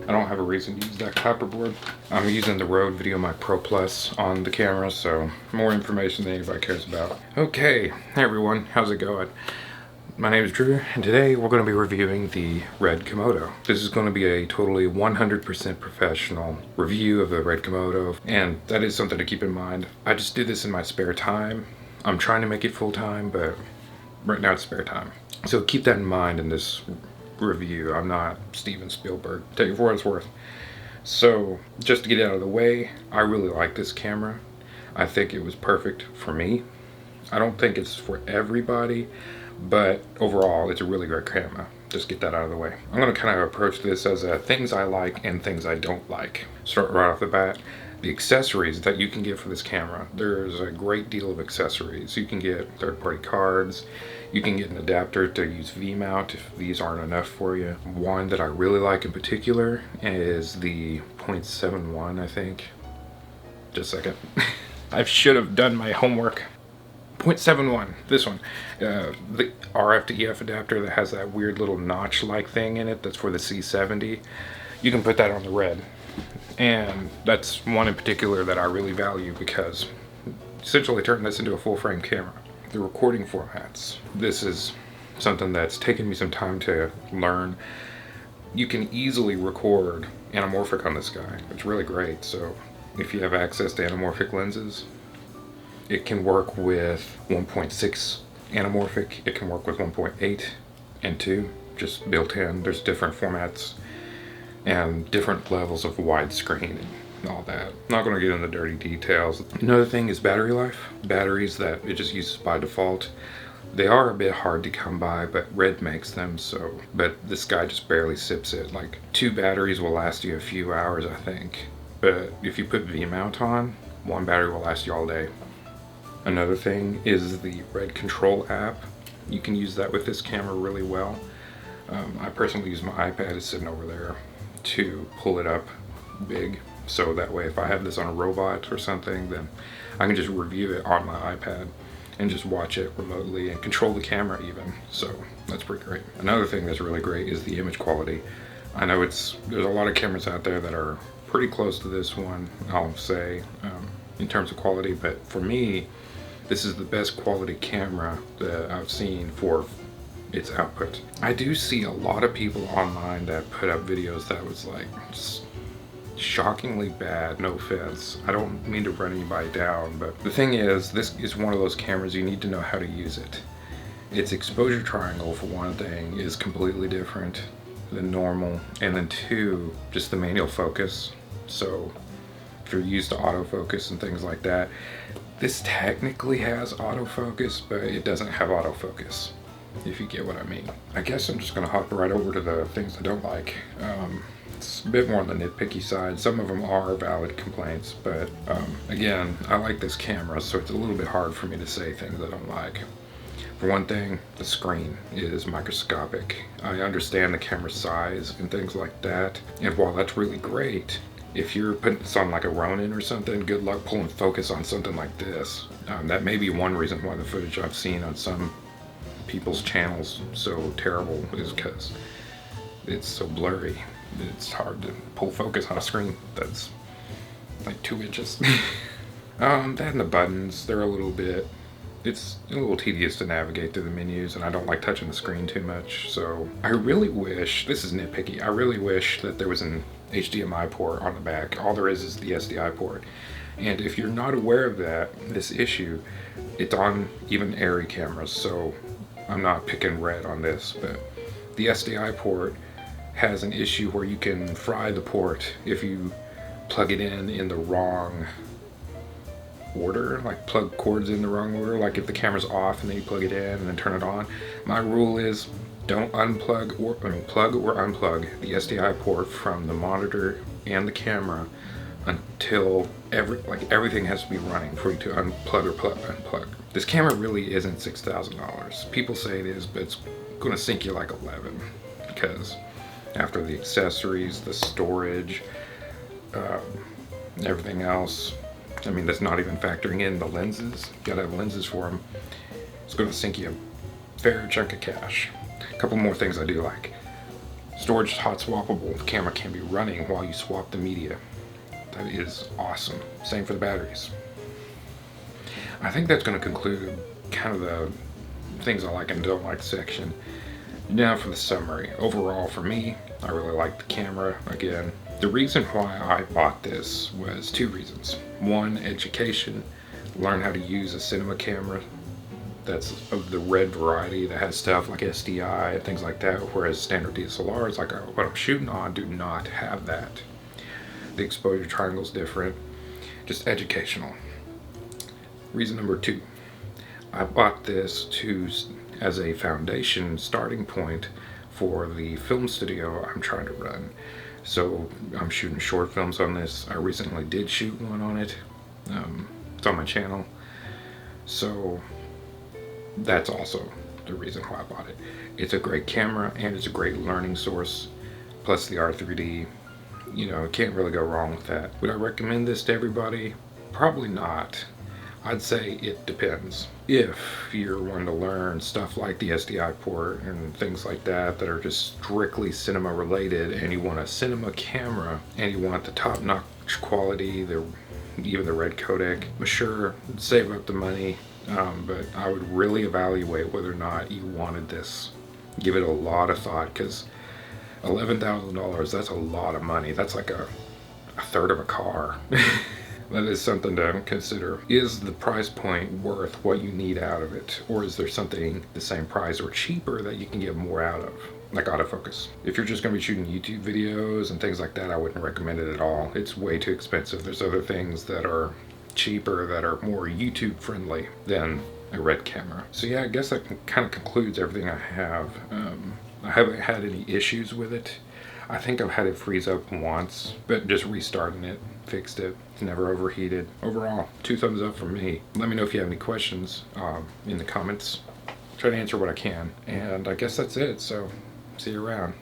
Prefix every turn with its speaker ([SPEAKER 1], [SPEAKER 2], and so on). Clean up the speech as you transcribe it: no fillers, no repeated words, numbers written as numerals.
[SPEAKER 1] I don't have a reason to use that copper board. I'm using the Rode VideoMic Pro Plus on the camera, so more information than anybody cares about. Okay, hey everyone, how's it going? My name is Drew, and today we're going to be reviewing the RED Komodo. This is going to be a totally 100% professional review of the RED Komodo, and that is something to keep in mind. I just do this in my spare time. I'm trying to make it full-time, but right now it's spare time. So keep that in mind in this review. I'm not Steven Spielberg. Take it for what it's worth. So just to get it out of the way, I really like this camera. I think it was perfect for me. I don't think it's for everybody, but overall it's a really great camera. Just get that out of the way. I'm going to kind of approach this as things I like and things I don't like. Start right off the bat. The accessories that you can get for this camera. There's a great deal of accessories. You can get third-party cards. You can get an adapter to use V-mount if these aren't enough for you. One that I really like in particular is the 0.71, I think. Just a second. I should have done my homework. 0.71, this one. The RF to EF adapter that has that weird little notch-like thing in it that's for the C70. You can put that on the RED. And that's one in particular that I really value because essentially turn this into a full-frame camera. The recording formats. This is something that's taken me some time to learn. You can easily record anamorphic on this guy. It's really great. So if you have access to anamorphic lenses, it can work with 1.6 anamorphic. It can work with 1.8 and 2, just built in. There's different formats and different levels of widescreen and all that. I'm not going to get into dirty details. Another thing is battery life. Batteries that it just uses by default. They are a bit hard to come by, but RED makes them, so. But this guy just barely sips it. Like 2 batteries will last you a few hours, I think. But if you put V-mount on, 1 battery will last you all day. Another thing is the RED Control app. You can use that with this camera really well. I personally use my iPad. It's sitting over there to pull it up big, so that way if I have this on a robot or something, then I can just review it on my iPad and just watch it remotely and control the camera even. So that's pretty great. Another thing that's really great is the image quality. I know there's a lot of cameras out there that are pretty close to this one, I'll say, in terms of quality, but for me, this is the best quality camera that I've seen for its output. I do see a lot of people online that put up videos that was like just shockingly bad, no offense. I don't mean to run anybody down, but the thing is, this is one of those cameras you need to know how to use it. Its exposure triangle, for one thing, is completely different than normal, and then 2, just the manual focus. So if you're used to autofocus and things like that, this technically has autofocus, but it doesn't have autofocus, if you get what I mean. I guess I'm just gonna hop right over to the things I don't like. It's a bit more on the nitpicky side. Some of them are valid complaints, but again, I like this camera, so it's a little bit hard for me to say things I don't like. For one thing, the screen is microscopic. I understand the camera size and things like that, and while that's really great, if you're putting this on like a Ronin or something, good luck pulling focus on something like this. That may be one reason why the footage I've seen on some people's channels so terrible, is because it's so blurry. It's hard to pull focus on a screen that's like 2 inches. That and the buttons, they're a little tedious to navigate through the menus, and I don't like touching the screen too much. So I really wish, this is nitpicky, I really wish that there was an HDMI port on the back. All there is the SDI port. And if you're not aware of this issue, it's on even Arri cameras, so I'm not picking RED on this, but the SDI port has an issue where you can fry the port if you plug it in the wrong order, like plug cords in the wrong order, like if the camera's off and then you plug it in and then turn it on. My rule is don't plug or unplug the SDI port from the monitor and the camera until everything has to be running for you to unplug or unplug. This camera really isn't $6,000. People say it is, but it's gonna sink you like 11, because after the accessories, the storage, everything else, I mean, that's not even factoring in the lenses. You gotta have lenses for them. It's gonna sink you a fair chunk of cash. A couple more things I do like. Storage is hot swappable. The camera can be running while you swap the media. That is awesome. Same for the batteries. I think that's going to conclude kind of the things I like and don't like section. Now for the summary. Overall, for me, I really like the camera. Again, the reason why I bought this was two reasons. One, education. Learn how to use a cinema camera that's of the RED variety that has stuff like SDI and things like that, whereas standard DSLRs, like what I'm shooting on, do not have that. The exposure triangle is different. Just educational. Reason number two, I bought this as a foundation starting point for the film studio I'm trying to run. So I'm shooting short films on this. I recently did shoot one on it. It's on my channel. So that's also the reason why I bought it. It's a great camera and it's a great learning source. Plus the R3D, you know, can't really go wrong with that. Would I recommend this to everybody? Probably not. I'd say it depends. If you're wanting to learn stuff like the SDI port and things like that that are just strictly cinema related, and you want a cinema camera and you want the top-notch quality, even the RED codec, but sure, save up the money. But I would really evaluate whether or not you wanted this. Give it a lot of thought, because $11,000, that's a lot of money. That's like a third of a car. That is something to consider. Is the price point worth what you need out of it? Or is there something the same price or cheaper that you can get more out of? Like autofocus. If you're just going to be shooting YouTube videos and things like that, I wouldn't recommend it at all. It's way too expensive. There's other things that are cheaper that are more YouTube friendly than a RED camera. So yeah, I guess that kind of concludes everything I have. I haven't had any issues with it. I think I've had it freeze up once, but just restarting it fixed it. It's never overheated. Overall, 2 thumbs up from me. Let me know if you have any questions in the comments. Try to answer what I can. And I guess that's it. So see you around.